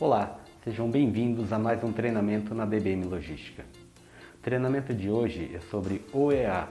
Olá, sejam bem-vindos a mais um treinamento na DBM Logística. O treinamento de hoje é sobre OEA,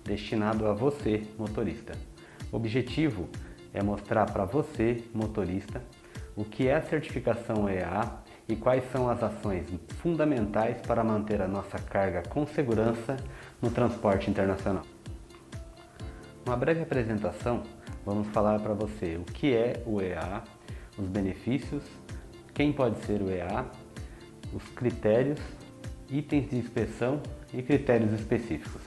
destinado a você, motorista. O objetivo é mostrar para você, motorista, o que é a certificação OEA e quais são as ações fundamentais para manter a nossa carga com segurança no transporte internacional. Uma breve apresentação, vamos falar para você o que é o OEA, os benefícios, quem pode ser o EA, os critérios, itens de inspeção e critérios específicos.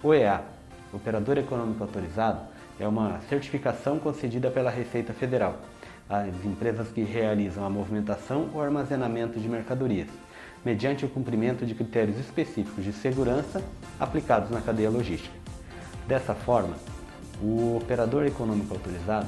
O EA, Operador Econômico Autorizado, é uma certificação concedida pela Receita Federal às empresas que realizam a movimentação ou armazenamento de mercadorias, mediante o cumprimento de critérios específicos de segurança aplicados na cadeia logística. Dessa forma, o Operador Econômico Autorizado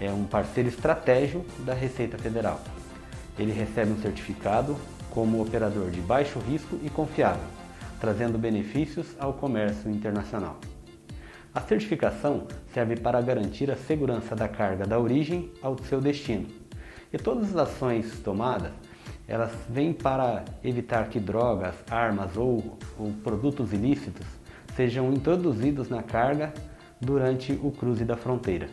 é um parceiro estratégico da Receita Federal. Ele recebe um certificado como operador de baixo risco e confiável, trazendo benefícios ao comércio internacional. A certificação serve para garantir a segurança da carga da origem ao seu destino. E todas as ações tomadas, elas vêm para evitar que drogas, armas ou produtos ilícitos sejam introduzidos na carga durante o cruze da fronteira.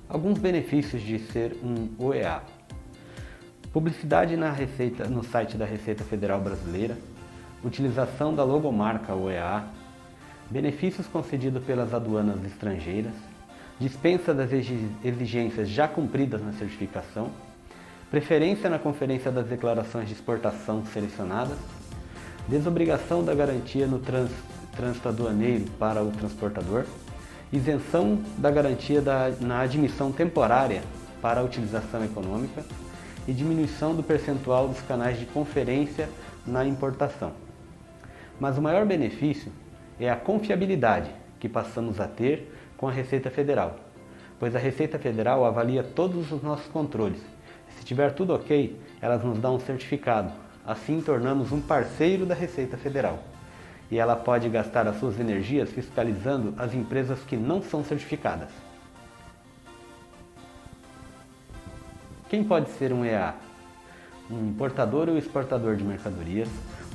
Alguns benefícios de ser um OEA. Publicidade no site da Receita Federal Brasileira, utilização da logomarca OEA, benefícios concedidos pelas aduanas estrangeiras, dispensa das exigências já cumpridas na certificação, preferência na conferência das declarações de exportação selecionadas, desobrigação da garantia no trânsito aduaneiro para o transportador, isenção da garantia na admissão temporária para a utilização econômica e diminuição do percentual dos canais de conferência na importação. Mas o maior benefício é a confiabilidade que passamos a ter com a Receita Federal, pois a Receita Federal avalia todos os nossos controles. Se tiver tudo ok, elas nos dão um certificado, assim tornamos um parceiro da Receita Federal. E ela pode gastar as suas energias fiscalizando as empresas que não são certificadas. Quem pode ser um EA? Um importador ou exportador de mercadorias,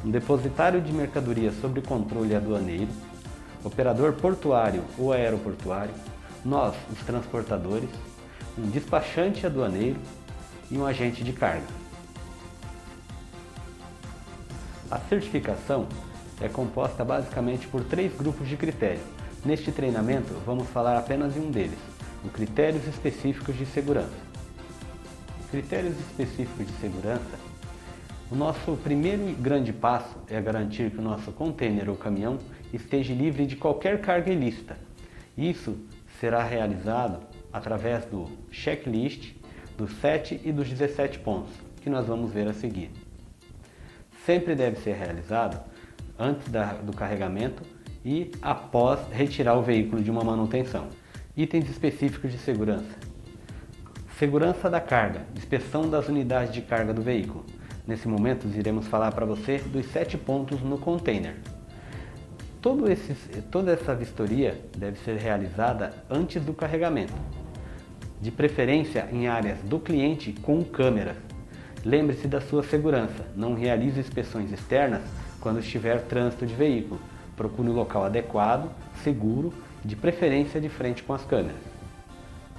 um depositário de mercadorias sob controle aduaneiro, operador portuário ou aeroportuário, nós, os transportadores, um despachante aduaneiro e um agente de carga. A certificação é composta basicamente por 3 grupos de critérios. Neste treinamento, vamos falar apenas em um deles, os critérios específicos de segurança. Critérios específicos de segurança. O nosso primeiro grande passo é garantir que o nosso container ou caminhão esteja livre de qualquer carga ilícita. Isso será realizado através do checklist dos 7 e dos 17 pontos, que nós vamos ver a seguir. Sempre deve ser realizado antes do carregamento e após retirar o veículo de uma manutenção. Itens específicos de segurança. Segurança da carga, inspeção das unidades de carga do veículo. Nesse momento iremos falar para você dos 7 pontos no container. Toda essa vistoria deve ser realizada antes do carregamento, de preferência em áreas do cliente com câmeras. Lembre-se da sua segurança, não realize inspeções externas quando estiver trânsito de veículo. Procure um local adequado, seguro, de preferência de frente com as câmeras.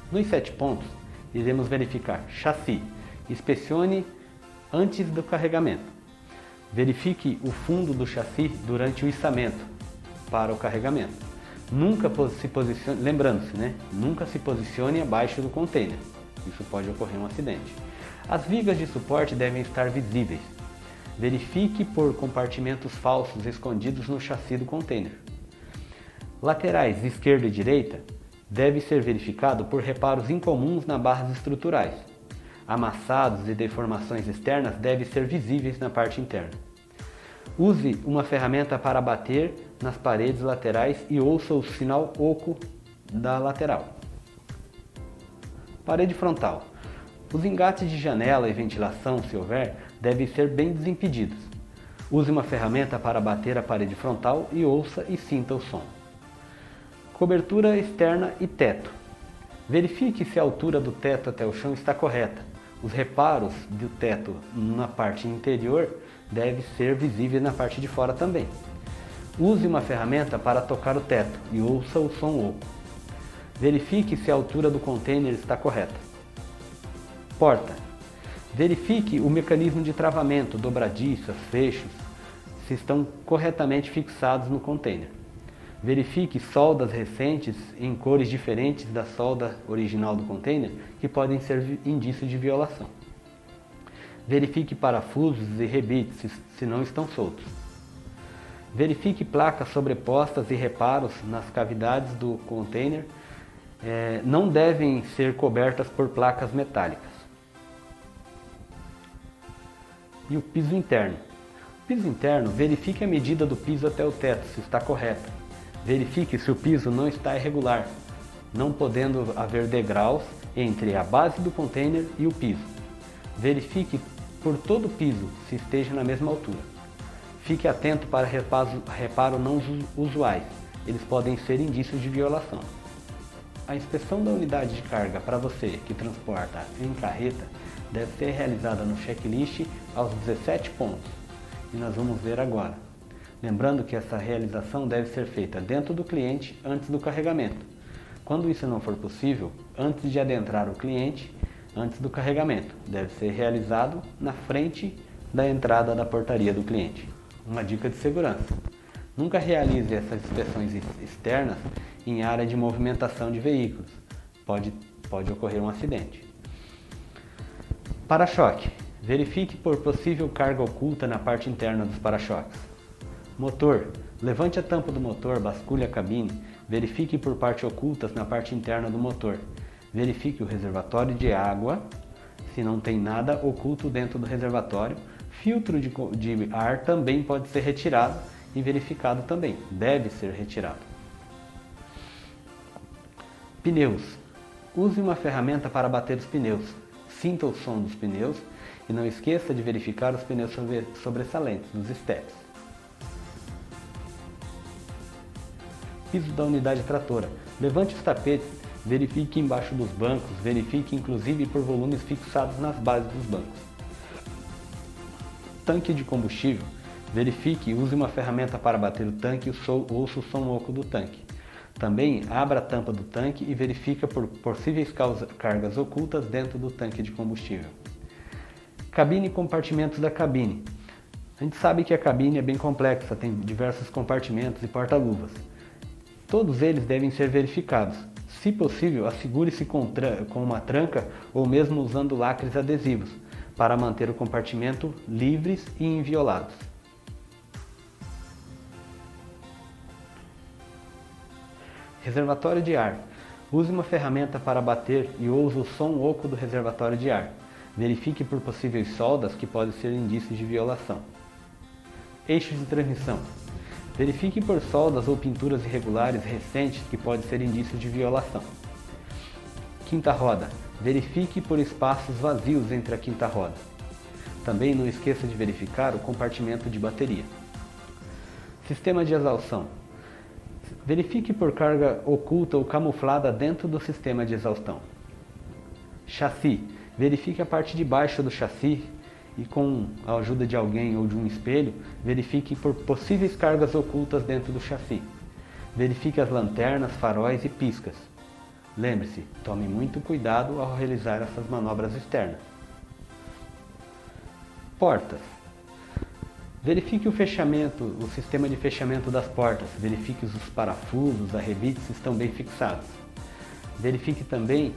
Nos 7 pontos, iremos verificar chassi. Inspecione antes do carregamento. Verifique o fundo do chassi durante o içamento para o carregamento. Nunca se posicione, lembrando-se, nunca se posicione abaixo do container. Isso pode ocorrer um acidente. As vigas de suporte devem estar visíveis. Verifique por compartimentos falsos escondidos no chassi do container. Laterais esquerda e direita deve ser verificado por reparos incomuns nas barras estruturais. Amassados e deformações externas devem ser visíveis na parte interna. Use uma ferramenta para bater nas paredes laterais e ouça o sinal oco da lateral. Parede frontal. Os engates de janela e ventilação, se houver, devem ser bem desimpedidos. Use uma ferramenta para bater a parede frontal e ouça e sinta o som. Cobertura externa e teto. Verifique se a altura do teto até o chão está correta. Os reparos do teto na parte interior devem ser visíveis na parte de fora também. Use uma ferramenta para tocar o teto e ouça o som oco. Verifique se a altura do container está correta. Porta. Verifique o mecanismo de travamento, dobradiças, fechos, se estão corretamente fixados no container. Verifique soldas recentes em cores diferentes da solda original do container, que podem ser indício de violação. Verifique parafusos e rebites se não estão soltos. Verifique placas sobrepostas e reparos nas cavidades do container. Não devem ser cobertas por placas metálicas. E o piso interno. O piso interno, verifique a medida do piso até o teto, se está correta. Verifique se o piso não está irregular, não podendo haver degraus entre a base do container e o piso. Verifique por todo o piso se esteja na mesma altura. Fique atento para reparos não usuais, eles podem ser indícios de violação. A inspeção da unidade de carga para você que transporta em carreta deve ser realizada no checklist aos 17 pontos, e nós vamos ver agora. Lembrando que essa realização deve ser feita dentro do cliente antes do carregamento. Quando isso não for possível, antes de adentrar o cliente, antes do carregamento, deve ser realizado na frente da entrada da portaria do cliente. Uma dica de segurança: nunca realize essas inspeções externas em área de movimentação de veículos. Pode ocorrer um acidente. Para-choque. Verifique por possível carga oculta na parte interna dos para-choques. Motor. Levante a tampa do motor, bascule a cabine, verifique por partes ocultas na parte interna do motor. Verifique o reservatório de água, se não tem nada oculto dentro do reservatório. Filtro de ar também pode ser retirado e verificado também, deve ser retirado. Pneus. Use uma ferramenta para bater os pneus. Sinta o som dos pneus e não esqueça de verificar os pneus sobressalentes, os steps. Piso da unidade tratora. Levante os tapetes, verifique embaixo dos bancos, verifique inclusive por volumes fixados nas bases dos bancos. Tanque de combustível. Verifique e use uma ferramenta para bater o tanque e ouça o som oco do tanque. Também abra a tampa do tanque e verifique por possíveis cargas ocultas dentro do tanque de combustível. Cabine e compartimentos da cabine. A gente sabe que a cabine é bem complexa, tem diversos compartimentos e porta-luvas. Todos eles devem ser verificados. Se possível, assegure-se com uma tranca ou mesmo usando lacres adesivos para manter o compartimento livres e inviolados. Reservatório de ar. Use uma ferramenta para bater e ouça o som oco do reservatório de ar. Verifique por possíveis soldas que podem ser indícios de violação. Eixos de transmissão. Verifique por soldas ou pinturas irregulares recentes que podem ser indícios de violação. Quinta roda. Verifique por espaços vazios entre a quinta roda. Também não esqueça de verificar o compartimento de bateria. Sistema de exaustão. Verifique por carga oculta ou camuflada dentro do sistema de exaustão. Chassi. Verifique a parte de baixo do chassi e, com a ajuda de alguém ou de um espelho, verifique por possíveis cargas ocultas dentro do chassi. Verifique as lanternas, faróis e piscas. Lembre-se, tome muito cuidado ao realizar essas manobras externas. Portas. Verifique o sistema de fechamento das portas. Verifique os parafusos, as rebites estão bem fixados. Verifique também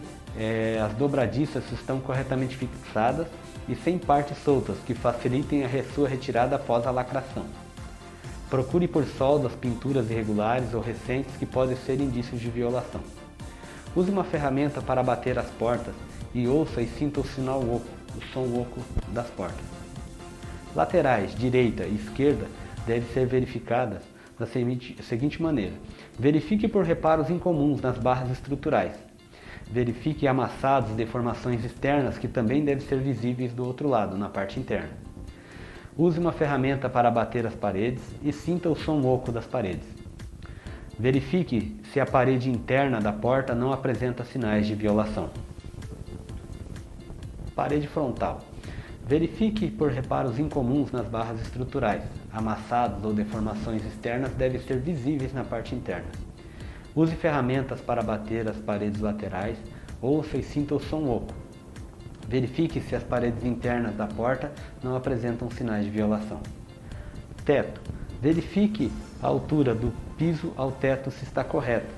as dobradiças se estão corretamente fixadas e sem partes soltas, que facilitem a sua retirada após a lacração. Procure por soldas, pinturas irregulares ou recentes que podem ser indícios de violação. Use uma ferramenta para bater as portas e ouça e sinta o sinal oco, o som oco das portas. Laterais, direita e esquerda devem ser verificadas da seguinte maneira. Verifique por reparos incomuns nas barras estruturais. Verifique amassados e deformações externas que também devem ser visíveis do outro lado, na parte interna. Use uma ferramenta para bater as paredes e sinta o som oco das paredes. Verifique se a parede interna da porta não apresenta sinais de violação. Parede frontal. Verifique por reparos incomuns nas barras estruturais. Amassados ou deformações externas devem ser visíveis na parte interna. Use ferramentas para bater as paredes laterais, ouça e sinta o som oco. Verifique se as paredes internas da porta não apresentam sinais de violação. Teto. Verifique a altura do piso ao teto se está correta.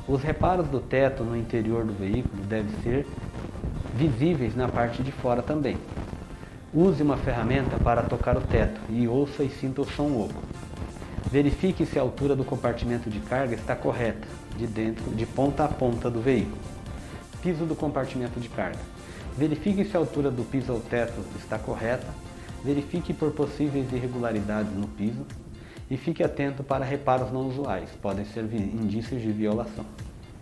Os reparos do teto no interior do veículo devem ser visíveis na parte de fora também. Use uma ferramenta para tocar o teto e ouça e sinta o som oco. Verifique se a altura do compartimento de carga está correta, de ponta a ponta do veículo. Piso do compartimento de carga. Verifique se a altura do piso ao teto está correta. Verifique por possíveis irregularidades no piso e fique atento para reparos não usuais, podem ser indícios de violação.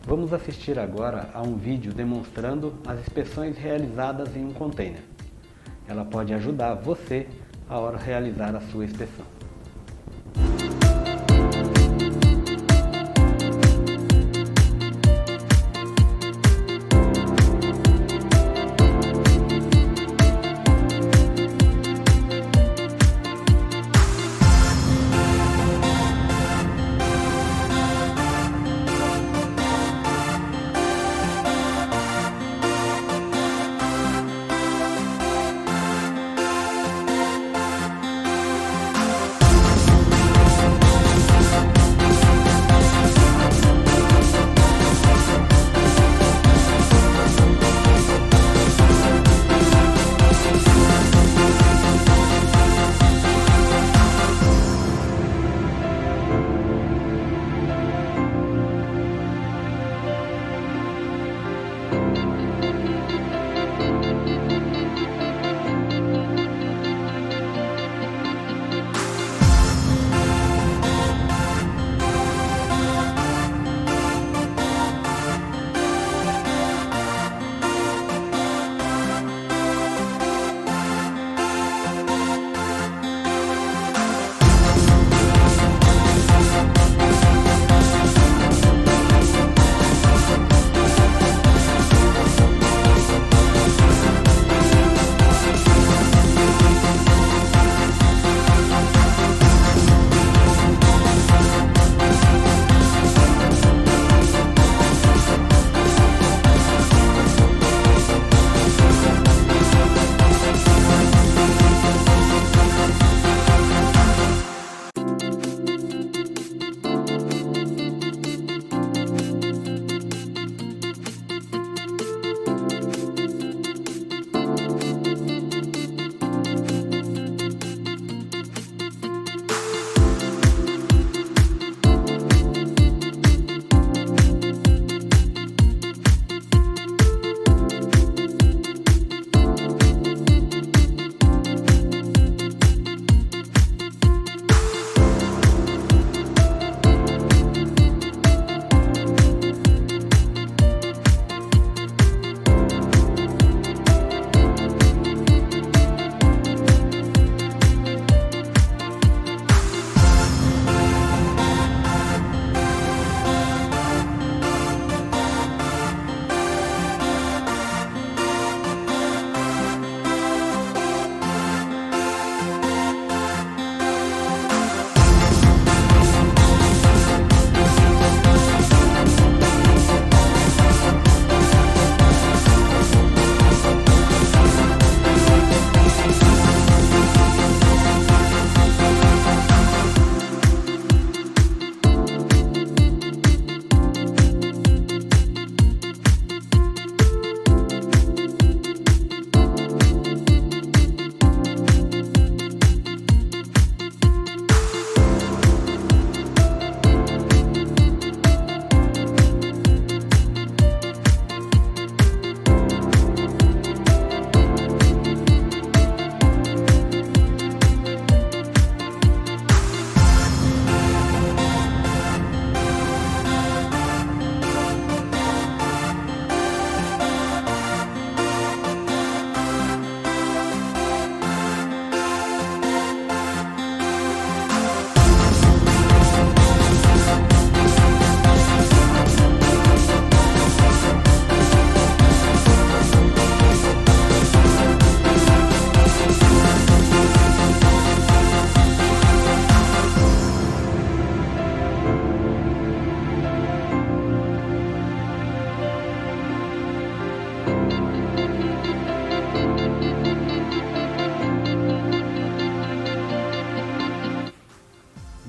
Vamos assistir agora a um vídeo demonstrando as inspeções realizadas em um container. Ela pode ajudar você a realizar a sua inspeção.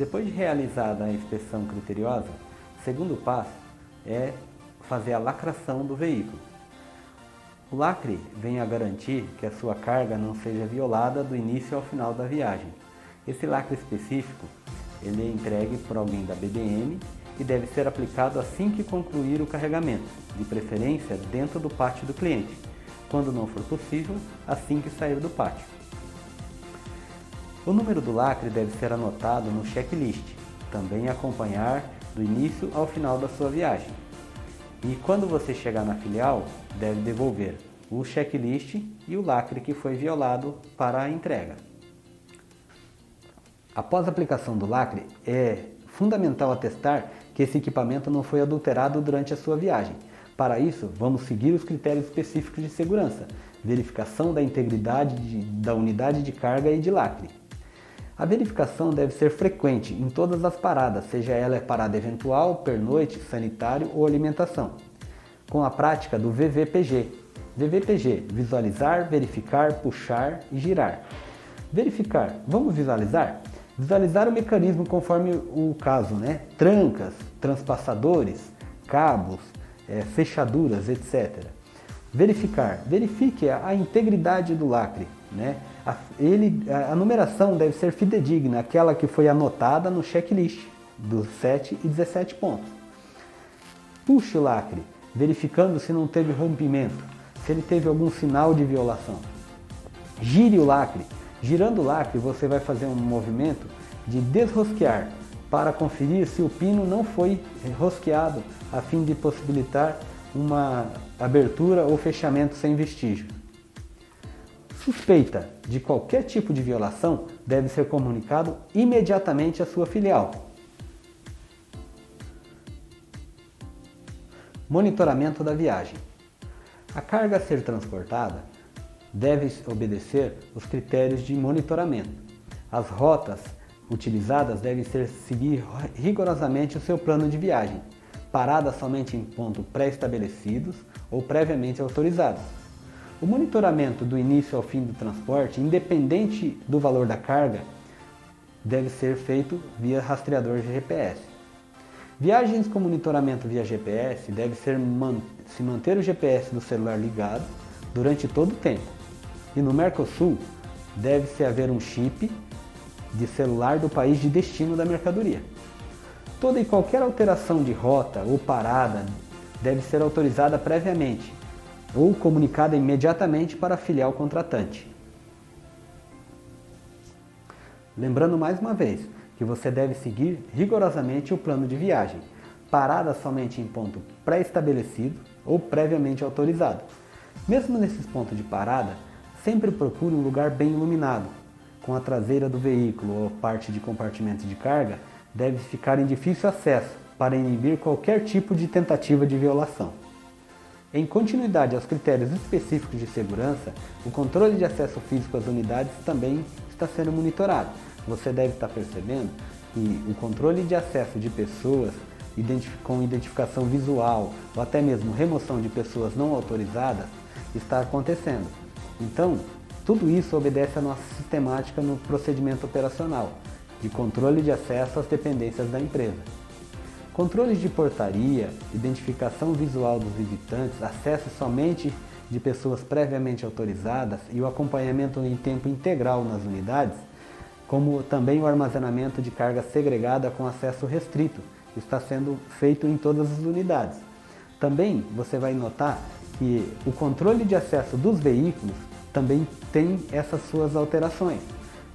Depois de realizada a inspeção criteriosa, o segundo passo é fazer a lacração do veículo. O lacre vem a garantir que a sua carga não seja violada do início ao final da viagem. Esse lacre específico ele é entregue por alguém da BBM e deve ser aplicado assim que concluir o carregamento, de preferência dentro do pátio do cliente, quando não for possível, assim que sair do pátio. O número do lacre deve ser anotado no checklist, também acompanhar do início ao final da sua viagem. E quando você chegar na filial, deve devolver o checklist e o lacre que foi violado para a entrega. Após a aplicação do lacre, é fundamental atestar que esse equipamento não foi adulterado durante a sua viagem. Para isso, vamos seguir os critérios específicos de segurança, verificação da integridade da unidade de carga e de lacre. A verificação deve ser frequente em todas as paradas, seja ela parada eventual, pernoite, sanitário ou alimentação, com a prática do VVPG. VVPG, visualizar, verificar, puxar e girar. Verificar, vamos visualizar? Visualizar o mecanismo conforme o caso, trancas, transpassadores, cabos, fechaduras, etc. Verificar, verifique a integridade do lacre, A numeração deve ser fidedigna, aquela que foi anotada no checklist dos 7 e 17 pontos. Puxe o lacre, verificando se não teve rompimento, se ele teve algum sinal de violação. Gire o lacre. Girando o lacre, você vai fazer um movimento de desrosquear para conferir se o pino não foi rosqueado, a fim de possibilitar uma abertura ou fechamento sem vestígio. Suspeita de qualquer tipo de violação deve ser comunicado imediatamente à sua filial. Monitoramento da viagem. A carga a ser transportada deve obedecer os critérios de monitoramento. As rotas utilizadas devem seguir rigorosamente o seu plano de viagem, paradas somente em pontos pré-estabelecidos ou previamente autorizados. O monitoramento do início ao fim do transporte, independente do valor da carga, deve ser feito via rastreador de GPS. Viagens com monitoramento via GPS deve se manter o GPS do celular ligado durante todo o tempo. E no Mercosul, deve-se haver um chip de celular do país de destino da mercadoria. Toda e qualquer alteração de rota ou parada deve ser autorizada previamente ou comunicada imediatamente para a filial contratante. Lembrando mais uma vez que você deve seguir rigorosamente o plano de viagem, parada somente em ponto pré-estabelecido ou previamente autorizado. Mesmo nesses pontos de parada, sempre procure um lugar bem iluminado, com a traseira do veículo ou parte de compartimento de carga deve ficar em difícil acesso para inibir qualquer tipo de tentativa de violação. Em continuidade aos critérios específicos de segurança, o controle de acesso físico às unidades também está sendo monitorado. Você deve estar percebendo que o controle de acesso de pessoas com identificação visual ou até mesmo remoção de pessoas não autorizadas está acontecendo. Então, tudo isso obedece à nossa sistemática no procedimento operacional de controle de acesso às dependências da empresa. Controles de portaria, identificação visual dos visitantes, acesso somente de pessoas previamente autorizadas e o acompanhamento em tempo integral nas unidades, como também o armazenamento de carga segregada com acesso restrito, está sendo feito em todas as unidades. Também você vai notar que o controle de acesso dos veículos também tem essas suas alterações.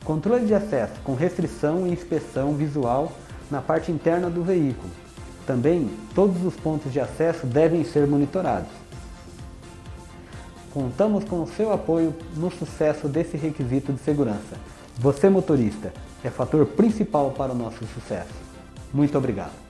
Controle de acesso com restrição e inspeção visual na parte interna do veículo. Também todos os pontos de acesso devem ser monitorados. Contamos com o seu apoio no sucesso desse requisito de segurança. Você, motorista, é fator principal para o nosso sucesso. Muito obrigado.